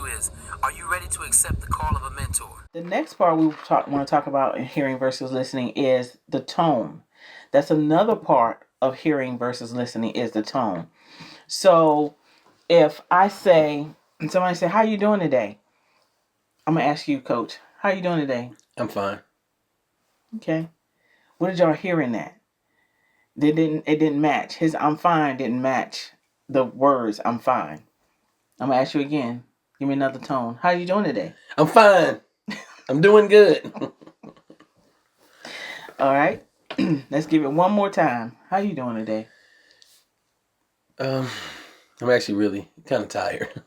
you is, are you ready to accept the call of a mentor? The next part we want to talk about in hearing versus listening is the tone. That's another part of hearing versus listening is the tone. So if I say, and somebody say, "How you doing today?" I'm gonna ask you, Coach, "How you doing today?" I'm fine. Okay. What did y'all hear in that? It didn't match. His "I'm fine" didn't match the words "I'm fine." I'm gonna ask you again. Give me another tone. How you doing today? I'm fine. I'm doing good. All right. Let's give it one more time. How you doing today? I'm actually really kind of tired.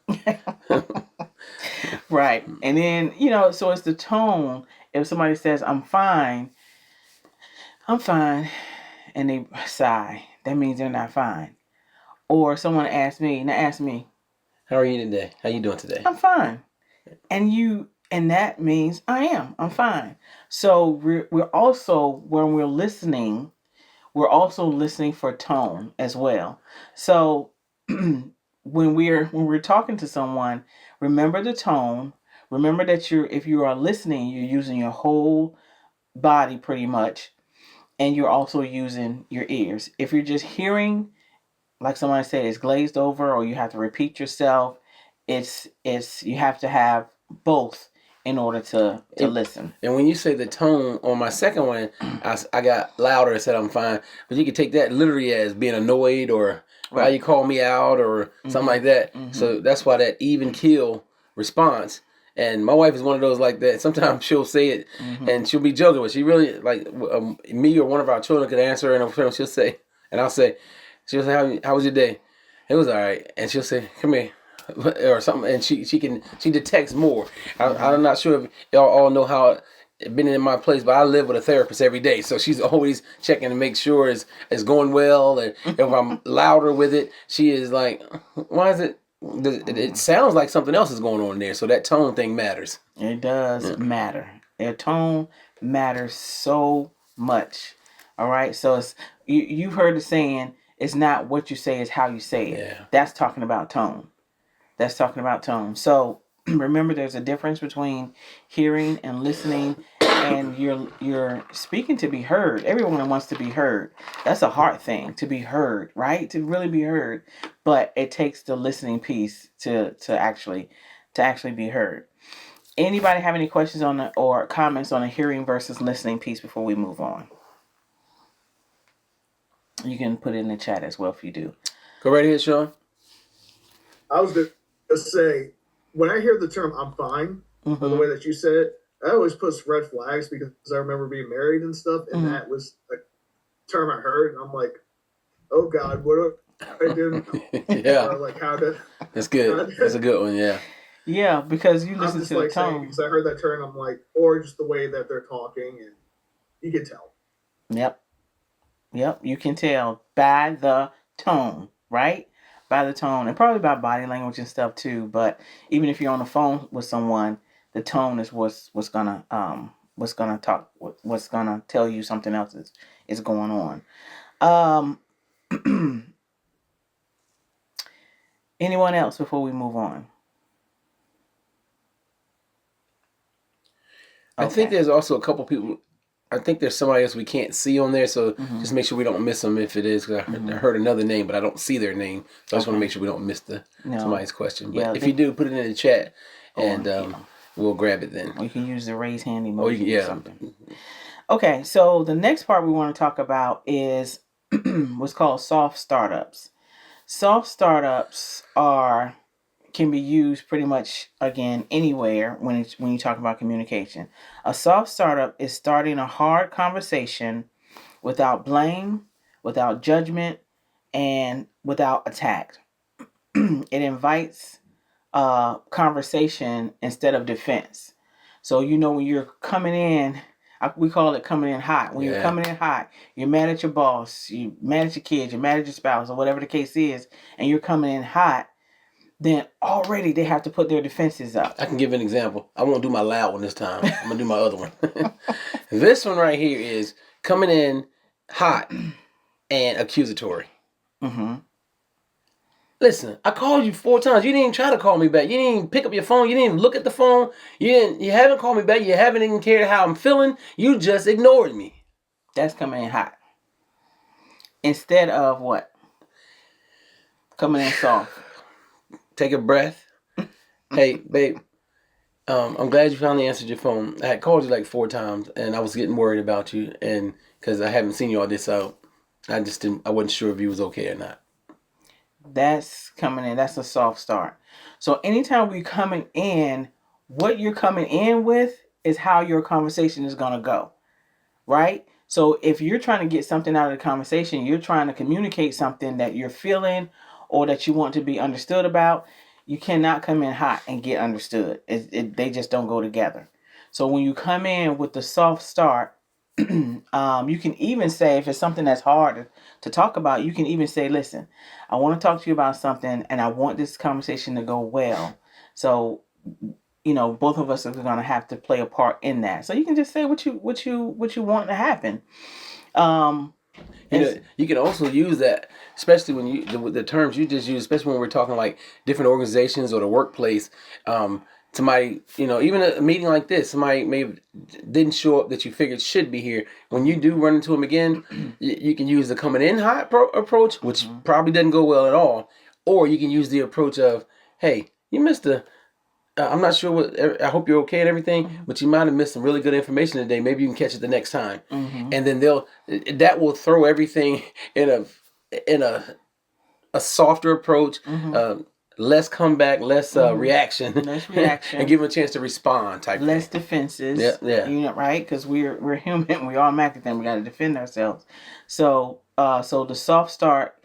Right. And then, so it's the tone. If somebody says, I'm fine, and they sigh, that means they're not fine. Or someone asks me, How are you today? How you doing today? I'm fine. And that means I'm fine. So we're also, when we're listening for tone as well. So when we're talking to someone, remember the tone. Remember that if you are listening, you're using your whole body pretty much, and you're also using your ears. If you're just hearing, like somebody said, it's glazed over, or you have to repeat yourself, it's you have to have both in order to listen. And when you say the tone on my second one, I got louder and said I'm fine. But you can take that literally as being annoyed or why you call me out or something like that. Mm-hmm. So that's why that even keel response. And my wife is one of those like that. Sometimes she'll say it and she'll be joking, but she really, like me or one of our children could answer and she'll say, and she'll say, how was your day? It was all right. And she'll say, come here. Or something, and she detects more. I'm not sure if y'all all know how it been in my place, but I live with a therapist every day, so she's always checking to make sure it's going well. And if I'm louder with it, she is like, "Why is it? It sounds like something else is going on there." So that tone thing matters. It does matter. Their tone matters so much. All right, so it's you've heard the saying, "It's not what you say, it's how you say it." Yeah. That's talking about tone. So remember, there's a difference between hearing and listening, and you're speaking to be heard. Everyone wants to be heard. That's a hard thing, to be heard, right? To really be heard. But it takes the listening piece to actually be heard. Anybody have any questions or comments on the hearing versus listening piece before we move on? You can put it in the chat as well if you do. Go right ahead, Sean. I was going to say, when I hear the term "I'm fine," the way that you said it, that always puts red flags because I remember being married and stuff, and that was a term I heard, and I'm like, "Oh God, what do I do now?" Yeah, like how to. That's good. That's a good one. Yeah. Yeah, because you listen I'm just to like the tone. because I heard that term, I'm like, or just the way that they're talking, and you can tell. Yep, you can tell by the tone, right? By the tone, and probably by body language and stuff too. But even if you're on the phone with someone, the tone is what's gonna tell you something else is going on. Anyone else before we move on? I think there's also a couple people. I think there's somebody else we can't see on there, so just make sure we don't miss them if it is. Because I heard another name, but I don't see their name, so I just want to make sure we don't miss somebody's question. But if you do, put it in the chat, and we'll grab it then. Or you can use the raise hand emoji. Yeah. Or something. Okay, so the next part we want to talk about is what's called soft startups. Soft startups can be used pretty much, again, anywhere when you talk about communication. A soft startup is starting a hard conversation without blame, without judgment, and without attack. It invites conversation instead of defense. So when you're coming in, we call it coming in hot. When you're coming in hot, you're mad at your boss, you're mad at your kids, you're mad at your spouse, or whatever the case is, and you're coming in hot, then already they have to put their defenses up. I can give an example. I won't do my loud one this time. I'm going to do my other one. This one right here is coming in hot and accusatory. listen, I called you 4 times. You didn't even try to call me back. You didn't even pick up your phone. You didn't even look at the phone. You haven't called me back. You haven't even cared how I'm feeling. You just ignored me. That's coming in hot. Instead of what? Coming in soft. Take a breath. Hey, babe. I'm glad you finally answered your phone. I had called you like 4 times, and I was getting worried about you, and because I haven't seen you all this out, I wasn't sure if you was okay or not. That's coming in. That's a soft start. So anytime we're coming in, what you're coming in with is how your conversation is going to go, right? So if you're trying to get something out of the conversation, you're trying to communicate something that you're feeling or that you want to be understood about, you cannot come in hot and get understood. They just don't go together. So when you come in with the soft start, you can even say, if it's something that's hard to talk about, you can even say, listen, I want to talk to you about something and I want this conversation to go well. So, both of us are going to have to play a part in that. So you can just say what you want to happen. You can also use that, especially when the terms you just use, especially when we're talking like different organizations or the workplace. Somebody, even a meeting like this, somebody maybe didn't show up that you figured should be here. When you do run into them again, you can use the coming in hot approach, which probably doesn't go well at all. Or you can use the approach of, hey, you missed I'm not sure I hope you're okay and everything, but you might have missed some really good information today. Maybe you can catch it the next time. And then that will throw everything in a softer approach, less comeback, less reaction, and give them a chance to respond. Less defenses. Yeah. Right? Because we're human. We automatically think we got to defend ourselves. So the soft start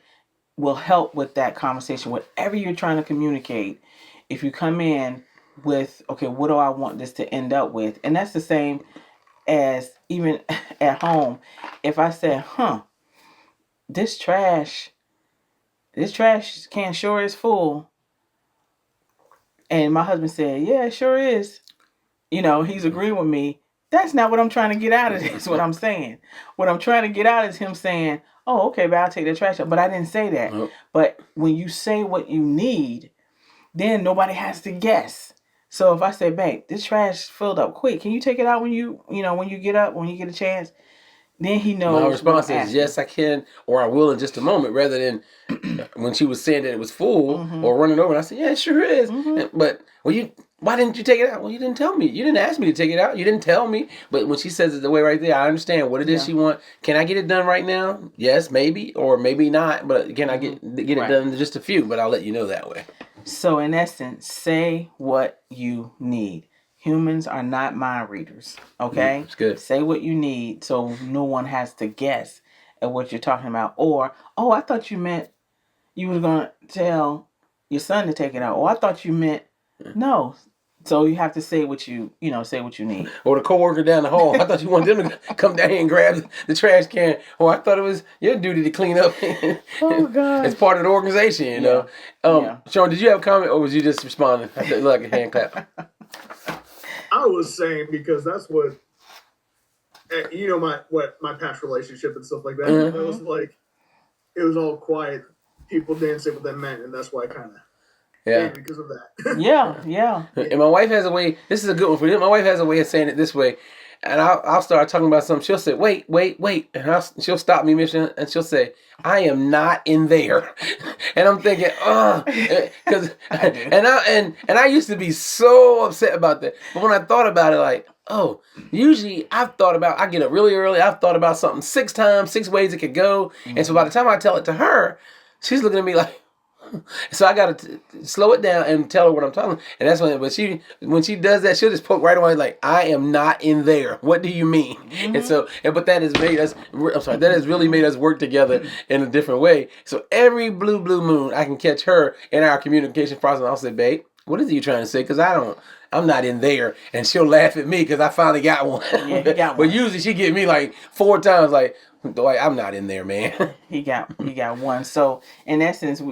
will help with that conversation. Whatever you're trying to communicate, if you come in with, okay, what do I want this to end up with? And that's the same as even at home. If I say, this trash can sure is full. And my husband said, yeah, it sure is. He's agreeing with me. That's not what I'm trying to get out of this, what I'm saying. What I'm trying to get out is him saying, oh, okay, but I'll take the trash out. But I didn't say that. Nope. But when you say what you need, then nobody has to guess. So if I say, babe, this trash filled up quick, can you take it out when you get up, when you get a chance? Then he knows. My response is, yes, I can, or I will in just a moment, rather than when she was saying that it was full or running over. And I said, yeah, it sure is. But, why didn't you take it out? Well, you didn't tell me. You didn't ask me to take it out. You didn't tell me. But when she says it the way right there, I understand what it is she wants. Can I get it done right now? Yes, maybe, or maybe not. But can I get it done in just a few? But I'll let you know that way. So in essence, say what you need. Humans are not mind readers, okay? That's good. Say what you need so no one has to guess at what you're talking about. Or, oh, I thought you meant you were going to tell your son to take it out. Or I thought you meant, no. So you have to say what you need. Or the coworker down the hall. I thought you wanted them to come down here and grab the trash can. Or I thought it was your duty to clean up. Oh, God. It's part of the organization, Sean, did you have a comment or was you just responding? I felt like a hand clap. I was saying because that's what, my past relationship and stuff like that. It was like, it was all quiet. People didn't say what that meant, and that's why I kind of because of that. Yeah. And my wife has a way. This is a good one for you. My wife has a way of saying it this way, and I'll start talking about something. She'll say, "Wait," and she'll stop me, mission, and she'll say, "I am not in there," and I'm thinking, because I used to be so upset about that, but when I thought about it, like, usually I get up really early. I've thought about something 6 times, 6 ways it could go, and so by the time I tell it to her, she's looking at me like. So I gotta slow it down and tell her what I'm talking. And that's when she does that, she'll just poke right away like, I am not in there. What do you mean? But that has made us. That has really made us work together in a different way. So every blue moon, I can catch her in our communication process. And I'll say, babe, what is it you trying to say? Because I'm not in there, and she'll laugh at me because I finally got one. Yeah, he got one. But usually she get me like 4 times, like, Dwight, I'm not in there, man. He got one. So in essence,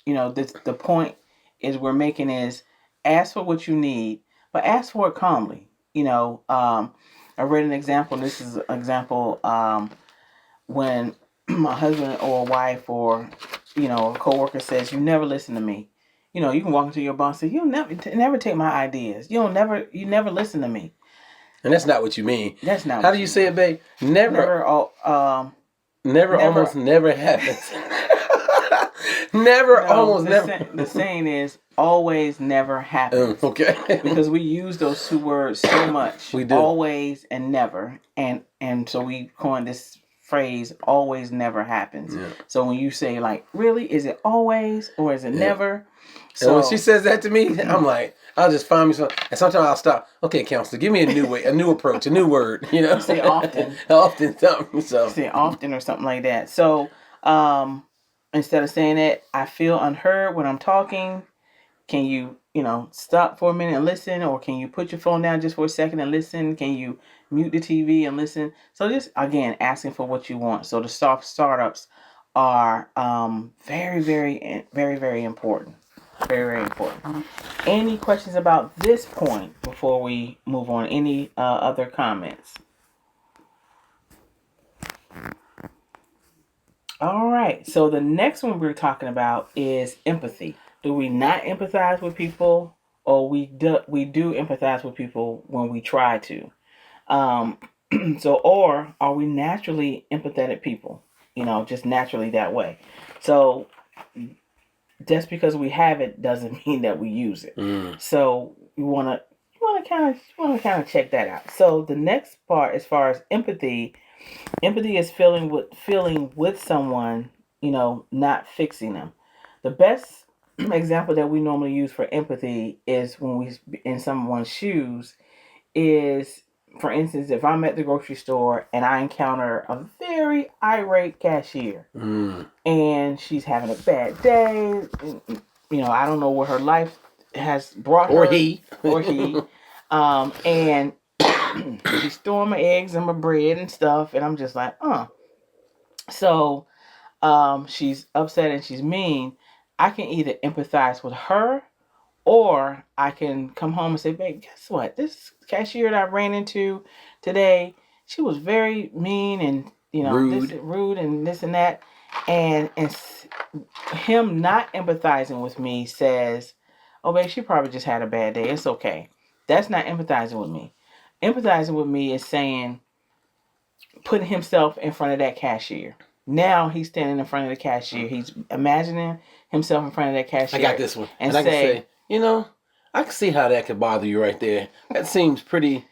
the point is we're making is ask for what you need, but ask for it calmly. I read an example. This is an example when my husband or wife or a coworker says, "You never listen to me." You can walk into your boss and say, "You never take my ideas. You never listen to me." And that's not what you mean. That's not. How do you say it, babe? Never, almost never happens. Never. The saying is always never happens. Okay. Because we use those two words so much. We do. Always and never. And so we coined this phrase, always never happens. Yeah. So when you say, like, really, is it always or is it never? So when she says that to me, I'm like, I'll just find me something. And sometimes I'll stop. Okay, counselor, give me a new way, a new approach, a new word. Say often. Often something. So say often or something like that. So instead of saying that, I feel unheard when I'm talking. Can you, stop for a minute and listen? Or can you put your phone down just for a second and listen? Can you mute the TV and listen? So just, again, asking for what you want. So the soft startups are very, very, very, very important. Very, very important. Any questions about this point before we move on? Any other comments? All right. So the next one we're talking about is empathy. Do we not empathize with people, or we do empathize with people when we try to? Or are we naturally empathetic people? Just naturally that way. So just because we have it doesn't mean that we use it. So you want to kind of check that out. So the next part, as far as empathy is feeling with someone, not fixing them. The best example that we normally use for empathy is when we in someone's shoes is, for instance, if I'm at the grocery store and I encounter a very irate cashier and she's having a bad day, I don't know what her life has brought her. Or he. And she's throwing my eggs and my bread and stuff, and I'm just like, So she's upset and she's mean. I can either empathize with her, or I can come home and say, babe, guess what? This cashier that I ran into today, she was very mean and, rude and this and that. And him not empathizing with me says, oh, babe, she probably just had a bad day. It's okay. That's not empathizing with me. Empathizing with me is saying, putting himself in front of that cashier. Now he's standing in front of the cashier. He's imagining himself in front of that cashier. I got this one. And I can say, I can see how that could bother you right there. That seems pretty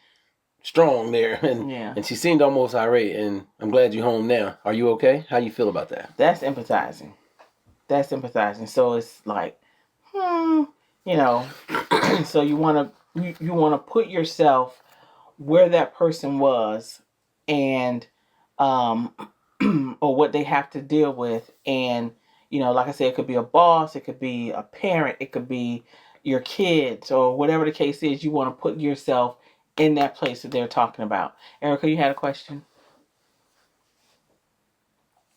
strong there. And she seemed almost irate. And I'm glad you're home now. Are you okay? How you feel about that? That's empathizing. So it's like, so you want to put yourself where that person was, and or what they have to deal with. And like I said, it could be a boss, it could be a parent, it could be your kids, or whatever the case is. You want to put yourself in that place that they're talking about. Erica, you had a question?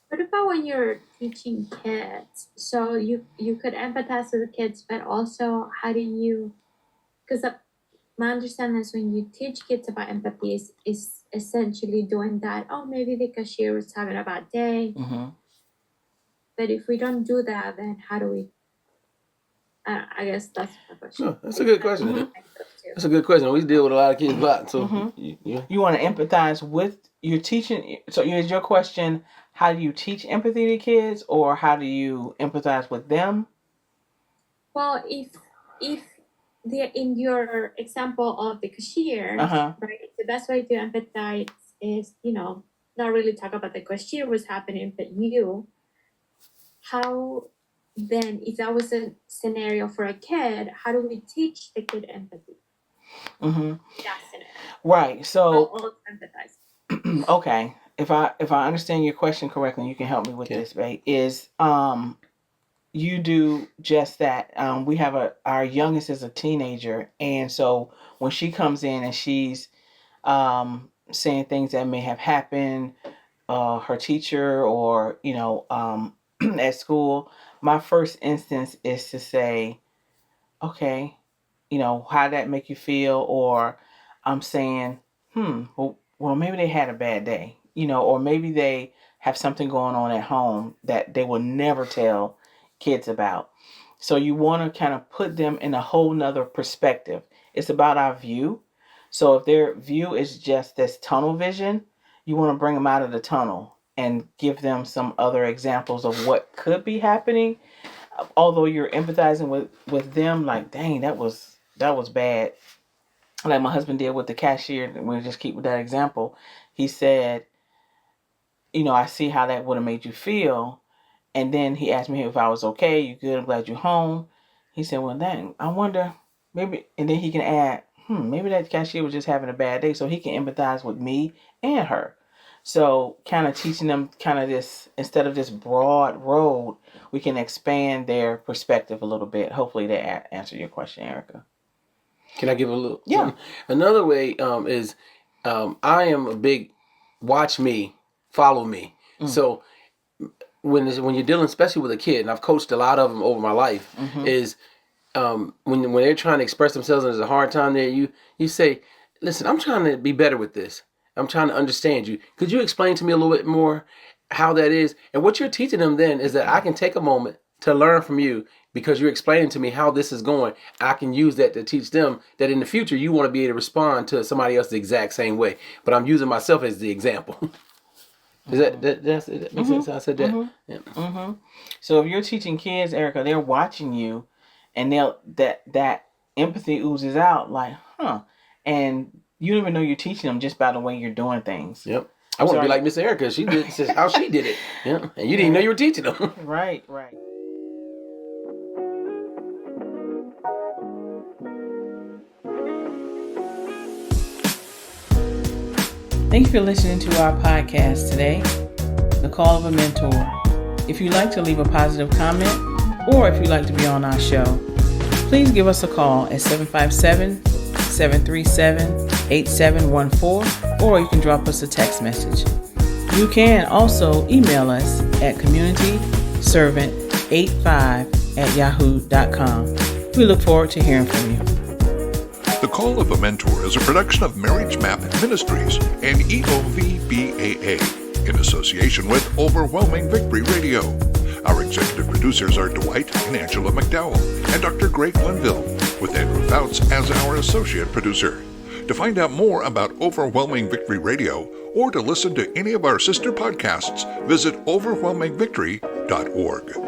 What about when you're teaching kids? So you could empathize with the kids, but also how do you, because my understanding is when you teach kids about empathy is essentially doing that. Oh, maybe the cashier was having a bad day. But if we don't do that, then how do we? I guess that's my question. No, that's a good question. That's a good question. We deal with a lot of kids a lot. So you want to empathize with your teaching. So is your question, how do you teach empathy to kids, or how do you empathize with them? Well, if in your example of the cashier, right, the best way to empathize is, not really talk about the cashier was happening, but how then, if that was a scenario for a kid, how do we teach the kid empathy? That scenario. Right. So I'll empathize. Okay. If I understand your question correctly, you can help me with this, babe. Is you do just that. We have our youngest is a teenager, and so when she comes in and she's saying things that may have happened, her teacher or at school, my first instance is to say, okay, how that make you feel? Or I'm saying, well, maybe they had a bad day, or maybe they have something going on at home that they will never tell kids about. So you want to kind of put them in a whole nother perspective. It's about our view. So if their view is just this tunnel vision, you want to bring them out of the tunnel and give them some other examples of what could be happening. Although you're empathizing with them, like, dang, that was bad. Like my husband did with the cashier. We'll just keep with that example. He said, I see how that would have made you feel. And then he asked me if I was okay. You good? I'm glad you're home. He said, well, dang, I wonder, maybe, and then he can add, maybe that cashier was just having a bad day. So he can empathize with me and her. So kind of teaching them kind of this, instead of this broad road, we can expand their perspective a little bit. Hopefully that answer your question, Erica. Can I give a little? Yeah. Another way is I am a big watch me, follow me. So when you're dealing, especially with a kid, and I've coached a lot of them over my life, is when they're trying to express themselves and there's a hard time there, you say, listen, I'm trying to be better with this. I'm trying to understand you. Could you explain to me a little bit more how that is? And what you're teaching them then is that I can take a moment to learn from you because you're explaining to me how this is going. I can use that to teach them that in the future you want to be able to respond to somebody else the exact same way. But I'm using myself as the example. Does that make sense how I said that? Yeah. So if you're teaching kids, Erica, they're watching you, and that empathy oozes out like, and you don't even know you're teaching them just by the way you're doing things. Yep. I want to be like Miss Erica. She did how she did it. Yeah. And you didn't know you were teaching them. Right. Thank you for listening to our podcast today, The Call of a Mentor. If you'd like to leave a positive comment, or if you'd like to be on our show, please give us a call at 757-737-8714, or you can drop us a text message. You can also email us at communityservant85@yahoo.com. We look forward to hearing from you. The Call of a Mentor is a production of Marriage Map Ministries and EOVBAA in association with Overwhelming Victory Radio. Our executive producers are Dwight and Angela McDowell and Dr. Greg Linville, with Andrew Fouts as our associate producer. To find out more about Overwhelming Victory Radio or to listen to any of our sister podcasts, visit overwhelmingvictory.org.